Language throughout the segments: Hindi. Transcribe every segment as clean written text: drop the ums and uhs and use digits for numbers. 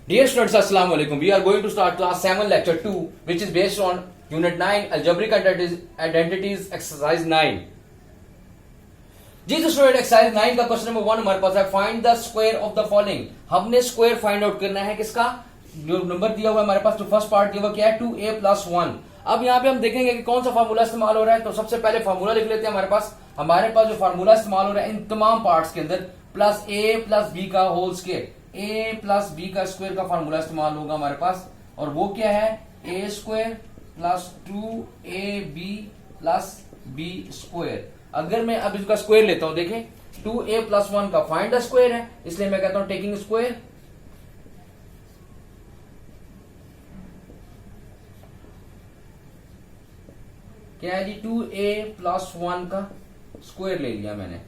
Dear students, Assalamu alaikum. We are going to start class 7 lecture 2 which is based on unit 9 algebraic identities exercise 9. जी तो स्टूडेंट एक्सरसाइज 9 का क्वेश्चन नंबर 1 हमारे पास है find the square of the following. हमने स्क्वायर फाइंड आउट करना है किसका, जो नंबर दिया हुआ है हमारे पास, जो फर्स्ट पार्ट दिया हुआ क्या है 2a+1। अब यहाँ पे हम देखेंगे कि कौन सा फार्मूला इस्तेमाल हो रहा है। तो सबसे पहले फार्मूला लिख लेते हैं। हमारे पास जो फार्मूला इस्तेमाल हो रहा है इन तमाम पार्ट्स के अंदर प्लस a प्लस बी का whole square, a plus b का स्क्वायर का फार्मूला इस्तेमाल होगा हमारे पास, और वो क्या है a square plus 2ab plus b square. अगर मैं अब इसका स्क्वायर लेता हूं, देखें 2a+1 का फाइंड द स्क्वायर है, इसलिए मैं कहता हूं टेकिंग स्क्वायर। क्या है जी 2a+1 का स्क्वायर ले लिया मैंने।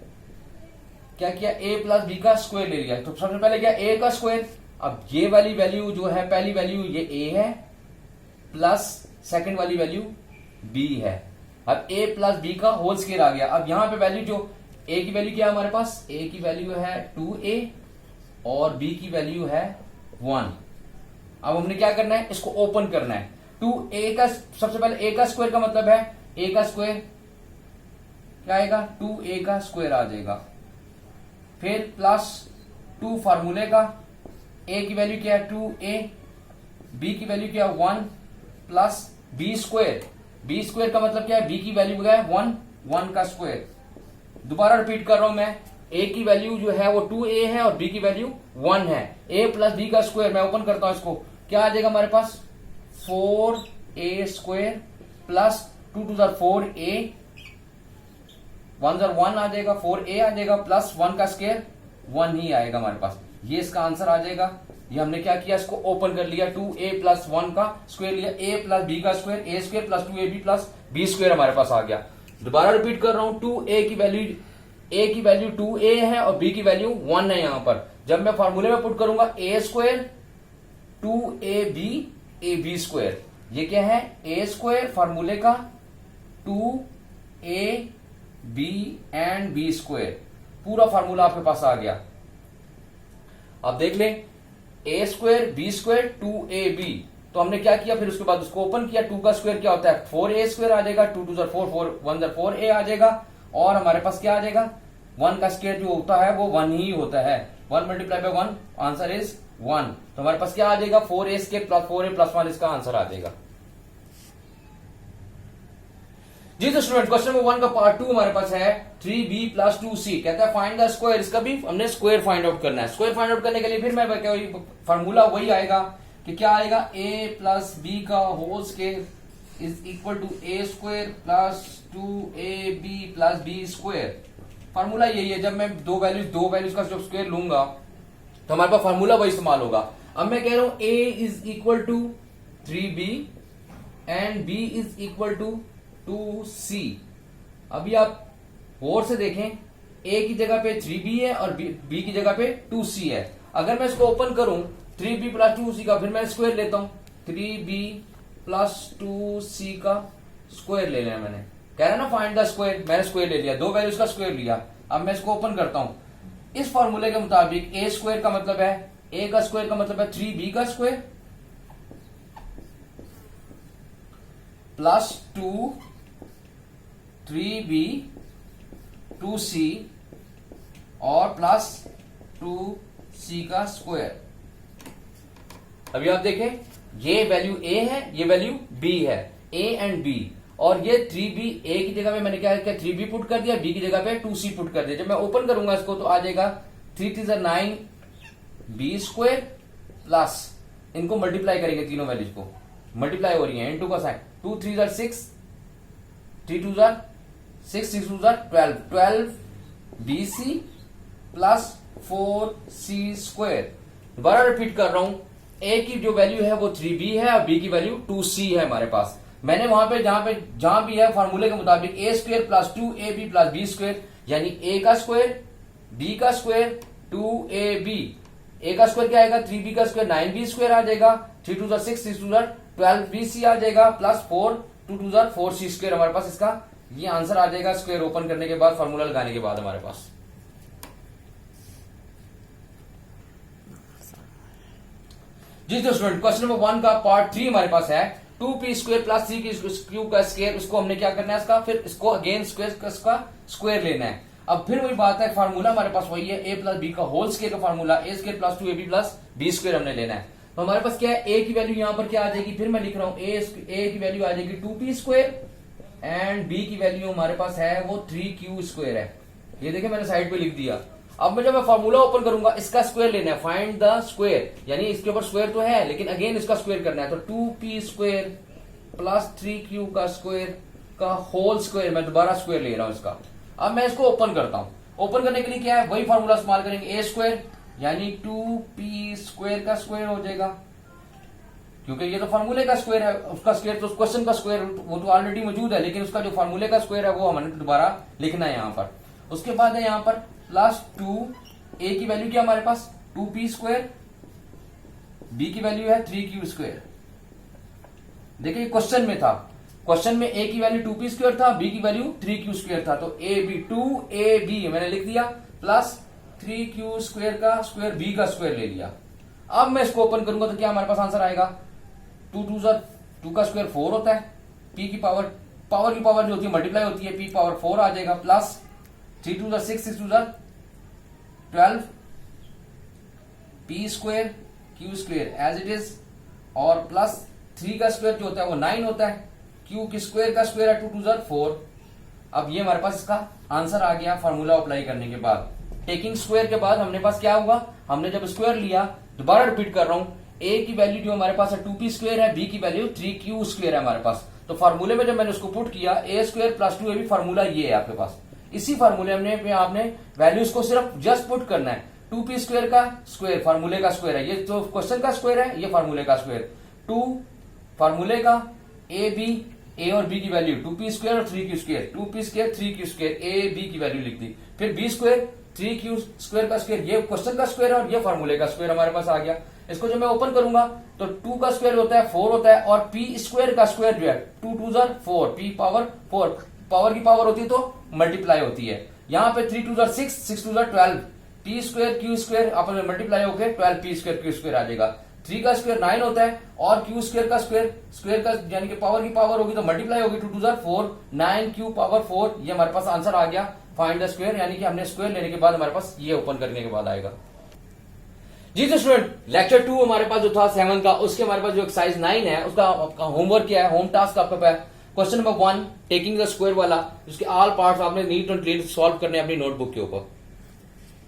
क्या किया a प्लस बी का स्क्वायर ले लिया। तो सबसे पहले क्या a का स्क्वायर, अब ये वाली वैल्यू जो है पहली वैल्यू ये a है प्लस सेकंड वाली वैल्यू b है। अब a प्लस बी का होल स्क्वायर आ गया। अब यहां पे वैल्यू जो a की वैल्यू क्या है हमारे पास, a की वैल्यू है 2a और b की वैल्यू है 1। अब हमने क्या करना है, इसको ओपन करना है। 2a का सबसे पहले a का स्क्वायर का मतलब है a का स्क्वायर क्या आएगा 2a का स्क्वायर आ जाएगा, फिर प्लस 2 फार्मूले का, a की वैल्यू क्या है 2a, b की वैल्यू क्या है 1 plus b square. b square का मतलब क्या है b की वैल्यू क्या है 1 का स्क्वायर। दोबारा रिपीट कर रहा हूं मैं, a की वैल्यू जो है वो 2a है और b की वैल्यू 1 है। a प्लस b का स्क्वायर मैं ओपन करता हूं इसको, क्या आ जाएगा हमारे पास 4a स्क्वायर प्लस 2 2 4a, 1 1 आ जाएगा, 4a आ जाएगा प्लस 1 का स्क्वायर 1 ही आएगा हमारे पास। ये इसका आंसर आ जाएगा। ये हमने क्या किया, इसको ओपन कर लिया, 2a+1 का स्क्वायर लिया, a प्लस बी का square, a square plus 2ab plus b square हमारे पास आ गया। दोबारा रिपीट कर रहा हूं, 2a की वैल्यू 2a है और b की वैल्यू 1 है। यहां पर जब मैं फॉर्मूले में पुट करूंगा a स्क्वायर 2ab स्क्वायर, ये क्या है a स्क्वायर फॉर्मूले का 2ab एंड बी स्क्वायर, पूरा फार्मूला आपके पास आ गया। अब देख लें a square B square 2ab, तो हमने क्या किया, फिर उसके बाद उसको ओपन किया। 2 का स्क्वायर क्या होता है 4a स्क्वायर आ जाएगा, 2 2 4 1 4a आ जाएगा, और हमारे पास क्या आ जाएगा 1 का स्क्वायर जो होता है वो 1 ही होता है। 1 मल्टीप्लाई बाय 1 आंसर इज 1। तो हमारे पास क्या आ जाएगा 4a स्क्वायर प्लस 4a+1 इसका आंसर आ जाएगा। जी तो स्टूडेंट क्वेश्चन नंबर 1 का पार्ट 2 हमारे पास है 3b प्लस 2c। कहता है फाइंड द स्क्वायर। इसका भी हमने स्क्वायर फाइंड आउट करना है। स्क्वायर फाइंड आउट करने के लिए फिर मैं फार्मूला वही आएगा कि क्या आएगा a प्लस बी का whole square is equal to a square plus 2ab plus b square. Formula यही है। जब मैं दो वैल्यूज का जब स्क्वायर लूंगा तो हमारे पास फार्मूला वही इस्तेमाल होगा। अब मैं कह रहा हूं a is equal to 3b and b is equal to 2c। अभी आप और से देखें, a की जगह पे 3b है और b की जगह पे 2c है। अगर मैं इसको ओपन करूं 3b प्लस 2c का, फिर मैं स्क्वायर लेता हूं 3b प्लस 2c का स्क्वायर ले लिया मैंने। कह रहा है ना फाइंड द स्क्वायर, मैंने स्क्वायर ले लिया, दो वैल्यूज का स्क्वायर लिया। अब मैं इसको ओपन करता हूं। इस फॉर्मूले के मुताबिक a स्क्वायर का मतलब है, a का स्क्वायर का मतलब है 3b का स्क्वायर प्लस 2 3b 2c और प्लस 2c का स्क्वायर। अभी आप देखें ये वैल्यू a है, ये वैल्यू b है, a एंड b, और ये 3b a की जगह पे मैंने क्या किया 3b पुट कर दिया, b की जगह पे 2c पुट कर दिया। जब मैं ओपन करूंगा इसको तो आ जाएगा 3 3 9 b स्क्वायर प्लस, इनको मल्टीप्लाई करेंगे, तीनों वैल्यूज को मल्टीप्लाई हो रही है, इनटू का sign 2 3 6 3 2 6 6 2 12 12 bc plus 4c square. दोबारा रिपीट कर रहा हूं, a की जो वैल्यू है वो 3b है और b की वैल्यू 2c है हमारे पास। मैंने वहां पे जहां भी है फॉर्मूले के मुताबिक a square plus 2ab plus b square, यानी a का स्क्वायर b का स्क्वायर 2ab, a का स्क्वायर क्या आएगा 3b का स्क्वायर 9b स्क्वायर आ जाएगा, 3 2 6 6 2 12 bc आ जाएगा प्लस 4 2 2 4c स्क्वायर हमारे पास इसका ये आंसर आ जाएगा स्क्वायर ओपन करने के बाद, फॉर्मूला लगाने के बाद हमारे पास। जी तो स्टूडेंट क्वेश्चन नंबर 1 का पार्ट 3 हमारे पास है 2p स्क्वायर प्लस 3 क्यू का स्क्वायर, उसको हमने क्या करना है इसका, फिर इसको अगेन स्क्वायर लेना है। अब फिर वही बात है, फार्मूला हमारे पास वही है, a प्लस बी का होल स्क्वायर का formula, a square plus 2ab plus b square हमने लेना है। तो हमारे पास क्या है, a की वैल्यू यहां पर क्या आ जाएगी, फिर मैं लिख रहा हूं a की वैल्यू आ जाएगी 2p स्क्वायर एंड b की वैल्यू हमारे पास है वो 3q स्क्वायर है। ये देखिए मैंने साइड पे लिख दिया। अब मैं जब मैं फार्मूला ओपन करूंगा, इसका स्क्वायर लेना है, फाइंड द स्क्वायर, यानी इसके ऊपर स्क्वायर तो है लेकिन अगेन इसका स्क्वायर करना है। तो 2p स्क्वायर प्लस 3q का स्क्वायर का होल स्क्वायर, मैं दोबारा स्क्वायर ले रहा हूं इसका। अब मैं इसको ओपन करता हूं। ओपन करने के लिए क्या है, वही फार्मूला इस्तेमाल करेंगे, a स्क्वायर यानी 2p स्क्वायर का स्क्वायर हो जाएगा, क्योंकि ये तो फार्मूले का स्क्वायर है, उसका स्क्वायर तो क्वेश्चन का स्क्वायर वो तो ऑलरेडी मौजूद है, लेकिन उसका जो फार्मूले का स्क्वायर है वो हमने दोबारा लिखना है यहां पर। उसके बाद है यहां पर प्लस 2, a की वैल्यू क्या हमारे पास 2p स्क्वायर, b की वैल्यू है 3q स्क्वायर। देखिए क्वेश्चन में था, क्वेश्चन में a की वैल्यू 2p स्क्वायर था, b की वैल्यू 3q स्क्वायर था, तो a b मैंने लिख दिया प्लस 3q स्क्वायर का स्क्वायर b का स्क्वायर ले लिया। अब मैं इसको ओपन करूंगा तो क्या हमारे पास आंसर आएगा, 2 का स्क्वायर 4 होता है, p की पावर की पावर जो होती है मल्टीप्लाई होती है, p पावर 4 आ जाएगा, plus 3 2 6 6 2 12 p square q square as it is, और प्लस 3 का स्क्वायर जो होता है वो 9 होता है, q की स्क्वायर का स्क्वायर है 2 2 4। अब ये हमारे पास इसका आंसर आ गया फार्मूला अप्लाई करने के बाद। टेकिंग स्क्वायर के बाद हमने पास क्या हुआ, हमने जब स्क्वायर लिया, दोबारा रिपीट कर रहा हूं, a की वैल्यू जो हमारे पास है 2p स्क्वायर है, b की वैल्यू 3q स्क्वायर है हमारे पास। तो फार्मूले में जब मैंने उसको पुट किया, a square plus 2ab formula ये है आपके पास। इसी फार्मूले में आपने वैल्यूज को सिर्फ जस्ट पुट करना है, 2p स्क्वायर का स्क्वायर फार्मूले का स्क्वायर है, ये तो क्वेश्चन का स्क्वायर है, ये फार्मूले का स्क्वायर, 2 फार्मूले का a और b की वैल्यू 2p स्क्वायर और 3q square, 2p square 3q square, a b की वैल्यू लिख दी, फिर b स्क्वायर 3q स्क्वायर का स्क्वायर, ये क्वेश्चन का स्क्वायर है और ये फार्मूले का स्क्वायर हमारे पास आ गया। इसको जब मैं ओपन करूंगा तो 2 का स्क्वायर होता है 4 होता है, और p स्क्वायर का स्क्वायर जो है 2 2 4, p पावर 4, पावर की पावर होती है तो मल्टीप्लाई होती है। यहाँ पे 3 2 6 6 2 12, p स्क्वायर q स्क्वायर आपस में मल्टीप्लाई होकर 12 p स्क्वायर q स्क्वायर आ जाएगा। 3 का स्क्वायर 9 होता है, और q स्क्वायर का स्क्वायर का यानी कि पावर की पावर होगी तो मल्टीप्लाई होगी, 2 2 4 9q पावर 4, ये हमारे पास आंसर आ गया फाइंड द स्क्वायर, यानी कि हमने स्क्वायर लेने के बाद हमारे पास ये ओपन करने के बाद आएगा। जी तो स्टूडेंट लेक्चर 2 हमारे पास जो था 7 का, उसके हमारे पास जो एक्सरसाइज 9 है उसका होमवर्क क्या है, होम टास्क आपका पास question number 1 taking the square वाला, उसके ऑल पार्ट्स आपने नीट एंड क्लीन सॉल्व करने अपनी नोटबुक के ऊपर।